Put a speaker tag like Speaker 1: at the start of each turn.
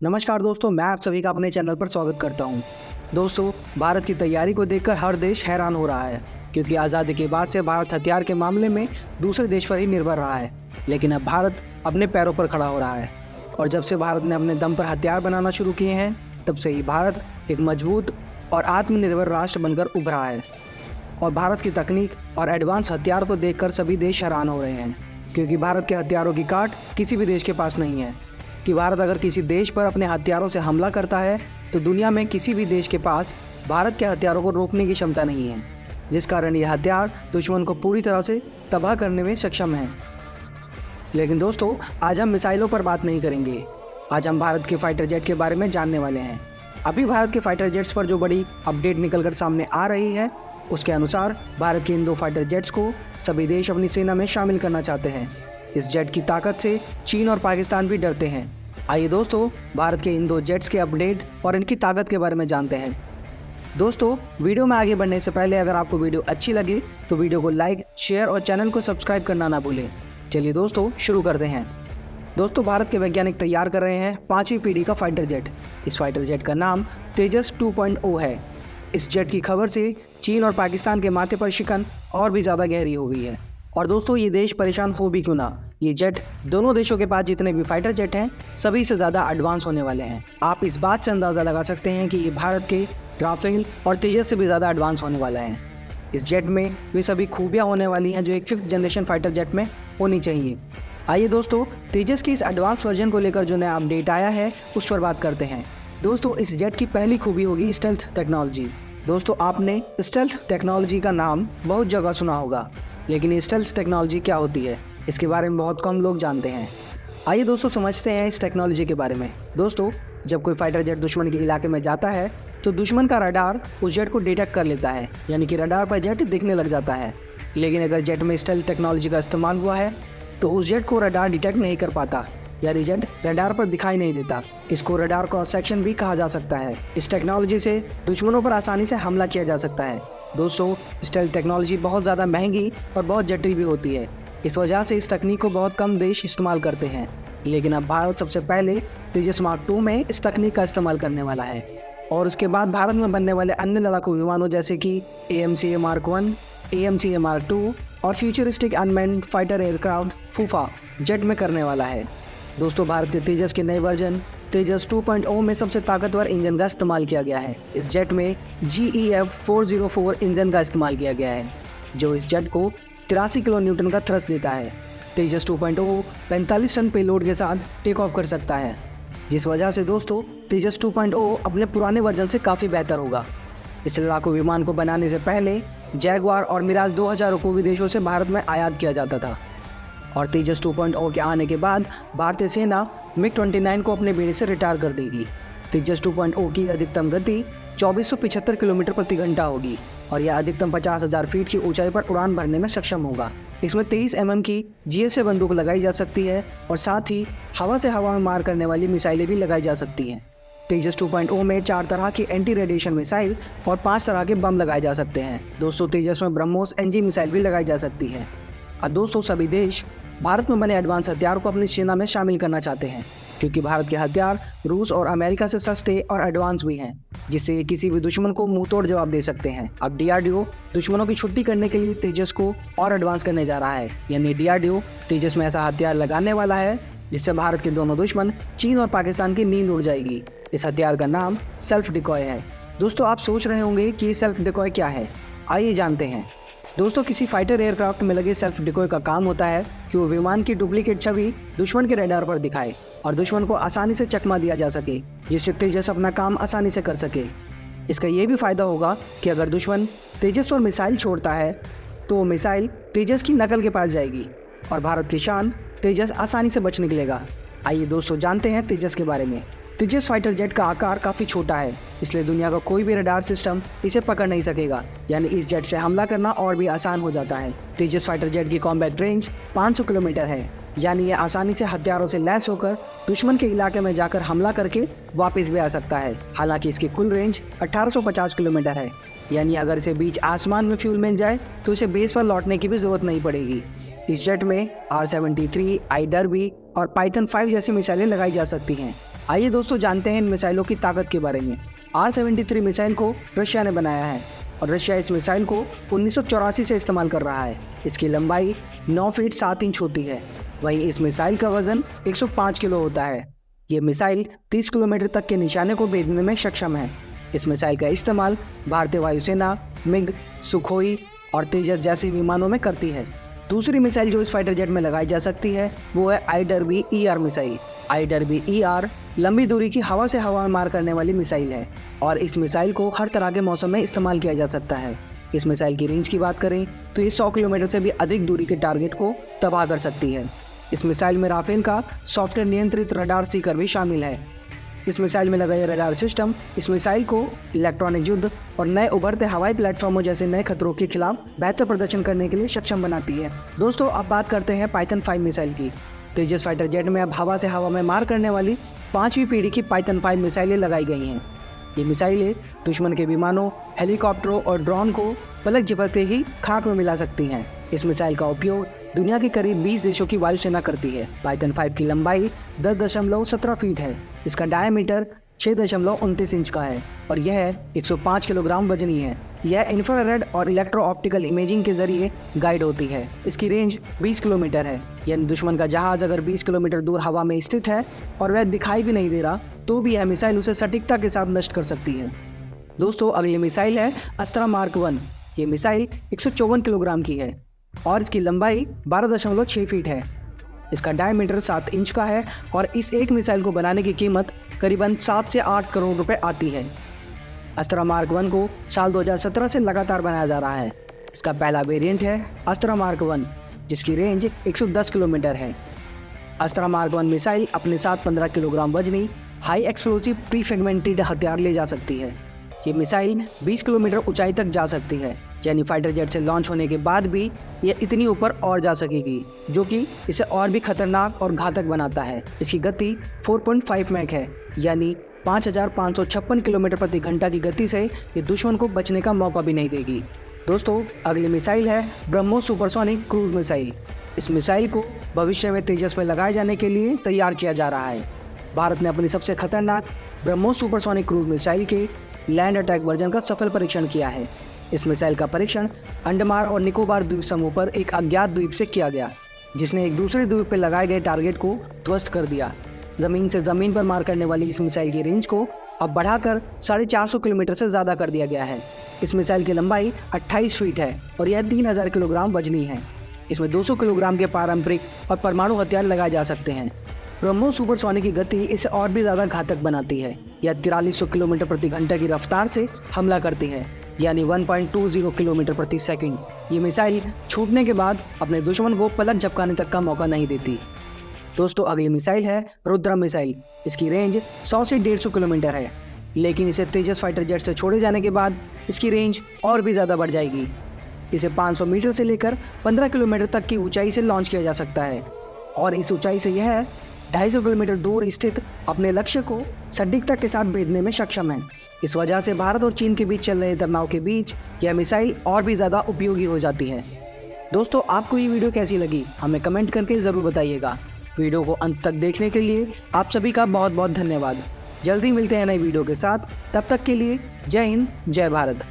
Speaker 1: नमस्कार दोस्तों, मैं आप सभी का अपने चैनल पर स्वागत करता हूं। दोस्तों, भारत की तैयारी को देखकर हर देश हैरान हो रहा है, क्योंकि आज़ादी के बाद से भारत हथियार के मामले में दूसरे देश पर ही निर्भर रहा है। लेकिन अब भारत अपने पैरों पर खड़ा हो रहा है, और जब से भारत ने अपने दम पर हथियार बनाना शुरू किए हैं, तब से ही भारत एक मजबूत और आत्मनिर्भर राष्ट्र बनकर उभरा है। और भारत की तकनीक और एडवांस हथियार को देखकर सभी देश हैरान हो रहे हैं, क्योंकि भारत के हथियारों की काट किसी भी देश के पास नहीं है। कि भारत अगर किसी देश पर अपने हथियारों से हमला करता है तो दुनिया में किसी भी देश के पास भारत के हथियारों को रोकने की क्षमता नहीं है, जिस कारण ये हथियार दुश्मन को पूरी तरह से तबाह करने में सक्षम है। लेकिन दोस्तों, आज हम मिसाइलों पर बात नहीं करेंगे। आज हम भारत के फाइटर जेट के बारे में जानने वाले हैं। अभी भारत के फाइटर जेट्स पर जो बड़ी अपडेट निकलकर सामने आ रही है, उसके अनुसार भारत के इन 2 फाइटर जेट्स को सभी देश अपनी सेना में शामिल करना चाहते हैं। इस जेट की ताकत से चीन और पाकिस्तान भी डरते हैं। आइए दोस्तों, भारत के इन 2 जेट्स के अपडेट और इनकी ताकत के बारे में जानते हैं। दोस्तों, वीडियो में आगे बढ़ने से पहले अगर आपको वीडियो अच्छी लगे तो वीडियो को लाइक, शेयर और चैनल को सब्सक्राइब करना ना भूलें। चलिए दोस्तों, शुरू करते हैं। दोस्तों, भारत के वैज्ञानिक तैयार कर रहे हैं 5वीं पीढ़ी का फाइटर जेट। इस फाइटर जेट का नाम तेजस 2.0 है। इस जेट की खबर से चीन और पाकिस्तान के माथे पर शिकन और भी ज़्यादा गहरी हो गई है। और दोस्तों, ये देश परेशान हो भी क्यों ना, ये जेट दोनों देशों के पास जितने भी फाइटर जेट हैं सभी से ज़्यादा एडवांस होने वाले हैं। आप इस बात से अंदाज़ा लगा सकते हैं कि ये भारत के राफेल और तेजस से भी ज़्यादा एडवांस होने वाला है। इस जेट में वे सभी खूबियाँ होने वाली हैं जो एक 5th जनरेशन फाइटर जेट में होनी चाहिए। आइए दोस्तों, तेजस के इस एडवांस वर्जन को लेकर जो नया अपडेट आया है उस पर बात करते हैं। दोस्तों, इस जेट की पहली खूबी होगी स्टेल्थ टेक्नोलॉजी। दोस्तों, आपने स्टेल्थ टेक्नोलॉजी का नाम बहुत जगह सुना होगा, लेकिन स्टेल्थ टेक्नोलॉजी क्या होती है इसके बारे में बहुत कम लोग जानते हैं। आइए दोस्तों, समझते हैं इस टेक्नोलॉजी के बारे में। दोस्तों, जब कोई फाइटर जेट दुश्मन के इलाके में जाता है तो दुश्मन का रडार उस जेट को डिटेक्ट कर लेता है, यानी कि रडार पर जेट दिखने लग जाता है। लेकिन अगर जेट में स्टेल्थ टेक्नोलॉजी का इस्तेमाल हुआ है तो उस जेट को रडार डिटेक्ट नहीं कर पाता, यानी जेट रडार पर दिखाई नहीं देता। इसको रडार क्रॉस सेक्शन भी कहा जा सकता है। इस टेक्नोलॉजी से दुश्मनों पर आसानी से हमला किया जा सकता है। दोस्तों, स्टेल्थ टेक्नोलॉजी बहुत ज़्यादा महंगी और बहुत जटिल भी होती है। इस वजह से इस तकनीक को बहुत कम देश इस्तेमाल करते हैं। लेकिन अब भारत सबसे पहले तेजस मार्क 2 में इस तकनीक का इस्तेमाल करने वाला है। और उसके बाद भारत में बनने वाले अन्य लड़ाकू विमानों जैसे कि AMCA Mark 1, AMCA Mark 2 और फ्यूचरिस्टिक अनमैन्ड फाइटर एयरक्राफ्ट फूफा जेट में करने वाला है। दोस्तों, भारत के तेजस के नए वर्जन तेजस 2.0 में सबसे ताकतवर इंजन का इस्तेमाल किया गया है। इस जेट में GEF 404 इंजन का इस्तेमाल किया गया है, जो इस जेट को 83 किलो न्यूटन का थ्रस्ट देता है। तेजस 2.0 45 टन पेलोड के साथ टेक ऑफ कर सकता है, जिस वजह से दोस्तों तेजस 2.0 अपने पुराने वर्जन से काफ़ी बेहतर होगा। इस लड़ाकू विमान को बनाने से पहले जैगवार और मिराज 2000 को विदेशों से भारत में आयात किया जाता था। और तेजस 2.0 के आने के बाद भारतीय सेना MiG-29 को अपने बेड़े से रिटायर कर देगी। तेजस 2.0 की अधिकतम गति 2475 किलोमीटर प्रति घंटा होगी और यह अधिकतम 50,000 फीट की ऊंचाई पर उड़ान भरने में सक्षम होगा। इसमें 23 mm की GSA बंदूक लगाई जा सकती है और साथ ही हवा से हवा में मार करने वाली मिसाइलें भी लगाई जा सकती हैं। तेजस 2.0 में 4 तरह की एंटी रेडिएशन मिसाइल और 5 तरह के बम लगाए जा सकते हैं। दोस्तों, तेजस में ब्रह्मोस NG मिसाइल भी लगाई जा सकती है। और दोस्तों, सभी देश भारत में बने एडवांस हथियार को अपनी सेना में शामिल करना चाहते हैं, क्योंकि भारत के हथियार रूस और अमेरिका से सस्ते और एडवांस भी हैं, जिससे ये किसी भी दुश्मन को मुंह तोड़ जवाब दे सकते हैं। अब DRDO दुश्मनों की छुट्टी करने के लिए तेजस को और एडवांस करने जा रहा है, यानी DRDO तेजस में ऐसा हथियार लगाने वाला है जिससे भारत के दोनों दुश्मन चीन और पाकिस्तान की नींद उड़ जाएगी। इस हथियार का नाम सेल्फ डिकॉय है। दोस्तों, आप सोच रहे होंगे कि सेल्फ डिकॉय क्या है, आइए जानते हैं। दोस्तों, किसी फाइटर एयरक्राफ्ट में लगे सेल्फ डिकॉय का काम होता है कि वो विमान की डुप्लीकेट छवि दुश्मन के रडार पर दिखाए और दुश्मन को आसानी से चकमा दिया जा सके, जिससे तेजस अपना काम आसानी से कर सके। इसका ये भी फ़ायदा होगा कि अगर दुश्मन तेजस पर मिसाइल छोड़ता है तो वो मिसाइल तेजस की नकल के पास जाएगी और भारत की शान तेजस आसानी से बच निकलेगा। आइए दोस्तों, जानते हैं तेजस के बारे में। तेजस फाइटर जेट का आकार काफ़ी छोटा है, इसलिए दुनिया का कोई भी रडार सिस्टम इसे पकड़ नहीं सकेगा, यानी इस जेट से हमला करना और भी आसान हो जाता है। तेजस फाइटर जेट की कॉम्बैट रेंज 500 किलोमीटर है, यानी ये आसानी से हथियारों से लैस होकर दुश्मन के इलाके में जाकर हमला करके वापस भी आ सकता है। हालांकि इसकी कुल रेंज 1850 किलोमीटर है, यानी अगर इसे बीच आसमान में फ्यूल मिल जाए तो इसे बेस पर लौटने की भी ज़रूरत नहीं पड़ेगी। इस जेट में R-73, I-Derby और पाइथन 5 जैसी मिसाइलें लगाई जा सकती हैं। आइए दोस्तों जानते हैं इन मिसाइलों की ताकत के बारे में। R-73 मिसाइल को रशिया ने बनाया है और रशिया इस मिसाइल को 1984 से इस्तेमाल कर रहा है। इसकी लंबाई 9 फीट 7 इंच होती है। वहीं इस मिसाइल का वजन 105 किलो होता है। ये मिसाइल 30 किलोमीटर तक के निशाने को भेदने में सक्षम है। इस मिसाइल का इस्तेमाल भारतीय वायुसेना मिग, सुखोई और तेजस जैसे विमानों में करती है। दूसरी मिसाइल जो इस फाइटर जेट में लगाई जा सकती है वो है IWR मिसाइल। IWR लंबी दूरी की हवा से हवा में मार करने वाली मिसाइल है और इस मिसाइल को हर तरह के मौसम में इस्तेमाल किया जा सकता है। इस मिसाइल की रेंज की बात करें तो ये 100 किलोमीटर से भी अधिक दूरी के टारगेट को तबाह कर सकती है। इस मिसाइल में राफेल का सॉफ्टवेयर नियंत्रित रडार सीकर भी शामिल है। इस मिसाइल में लगा ये रडार सिस्टम इस मिसाइल को इलेक्ट्रॉनिक युद्ध और नए उभरते हवाई प्लेटफॉर्मों जैसे नए खतरों के खिलाफ बेहतर प्रदर्शन करने के लिए सक्षम बनाती है। दोस्तों अब बात करते हैं पाइथन 5 मिसाइल की। तेजस फाइटर जेट में अब हवा से हवा में मार करने वाली 5वीं पीढ़ी की पाइथन 5 मिसाइलें लगाई गई हैं। ये मिसाइलें दुश्मन के विमानों, हेलीकॉप्टरों और ड्रोन को पलक झपकते ही खाक में मिला सकती हैं। इस मिसाइल का उपयोग दुनिया के करीब 20 देशों की वायुसेना करती है। पाइथन 5 की लंबाई 10.17 फीट है। इसका डायमीटर 6.29 इंच का है और यह 105 किलोग्राम वजनी है। यह इंफ्रारेड और इलेक्ट्रो ऑप्टिकल इमेजिंग के जरिए गाइड होती है। इसकी रेंज 20 किलोमीटर है, यानी दुश्मन का जहाज अगर 20 किलोमीटर दूर हवा में स्थित है और वह दिखाई भी नहीं दे रहा तो भी यह मिसाइल उसे सटीकता के साथ नष्ट कर सकती है। दोस्तों अगली मिसाइल है अस्त्रा मार्क 1। ये मिसाइल 154 किलोग्राम की है और इसकी लंबाई 12.6 फीट है। इसका डायमीटर 7 इंच का है और इस एक मिसाइल को बनाने की कीमत करीबन 7 से 8 करोड़ रुपए आती है। अस्त्रा मार्क 1 को साल 2017 से लगातार बनाया जा रहा है। इसका पहला वेरिएंट है अस्त्रा मार्क 1 जिसकी रेंज 110 किलोमीटर है। अस्त्रा मार्क 1 मिसाइल अपने साथ 15 किलोग्राम वजनी हाई एक्सप्लोसिव प्री फ्रेगमेंटेड हथियार ले जा सकती है। ये मिसाइल 20 किलोमीटर ऊंचाई तक जा सकती है, यानी फाइटर जेट से लॉन्च होने के बाद भी यह इतनी ऊपर और जा सकेगी, जो कि इसे और भी खतरनाक और घातक बनाता है। इसकी गति 4.5 मैक है, यानी 5556 किलोमीटर प्रति घंटा की गति से ये दुश्मन को बचने का मौका भी नहीं देगी। दोस्तों अगली मिसाइल है ब्रह्मोस सुपरसोनिक क्रूज मिसाइल। इस मिसाइल को भविष्य में तेजस में लगाए जाने के लिए तैयार किया जा रहा है। भारत ने अपनी सबसे खतरनाक ब्रह्मोस सुपरसोनिक क्रूज मिसाइल के लैंड अटैक वर्जन का सफल परीक्षण किया है। इस मिसाइल का परीक्षण अंडमान और निकोबार द्वीप समूह पर एक अज्ञात द्वीप से किया गया, जिसने एक दूसरे द्वीप पर लगाए गए टारगेट को ध्वस्त कर दिया। जमीन से जमीन पर मार करने वाली इस मिसाइल की रेंज को अब बढ़ाकर 450 किलोमीटर से ज़्यादा कर दिया गया है। इस मिसाइल की लंबाई 28 फीट है और यह 3000 किलोग्राम वजनी है। इसमें 200 किलोग्राम के पारंपरिक और परमाणु हथियार लगाए जा सकते हैं। ब्रह्मोस सुपरसोनिक की गति इसे और भी ज़्यादा घातक बनाती है। यह 4300 किलोमीटर प्रति घंटे की रफ्तार से हमला करती है, यानी 1.20 किलोमीटर प्रति सेकंड। ये मिसाइल छूटने के बाद अपने दुश्मन को पलक झपकाने तक का मौका नहीं देती। दोस्तों अगली मिसाइल है रुद्रा मिसाइल। इसकी रेंज 100 से 150 किलोमीटर है, लेकिन इसे तेजस फाइटर जेट से छोड़े जाने के बाद इसकी रेंज और भी ज़्यादा बढ़ जाएगी। इसे 500 मीटर से लेकर 15 किलोमीटर तक की ऊंचाई से लॉन्च किया जा सकता है और इस ऊंचाई से यह 250 किलोमीटर दूर स्थित अपने लक्ष्य को सटीकता के साथ भेदने में सक्षम है। इस वजह से भारत और चीन के बीच चल रहे तनाव के बीच यह मिसाइल और भी ज़्यादा उपयोगी हो जाती है। दोस्तों आपको ये वीडियो कैसी लगी हमें कमेंट करके ज़रूर बताइएगा। वीडियो को अंत तक देखने के लिए आप सभी का बहुत बहुत धन्यवाद। जल्दी मिलते हैं नई वीडियो के साथ, तब तक के लिए जय हिंद जय भारत।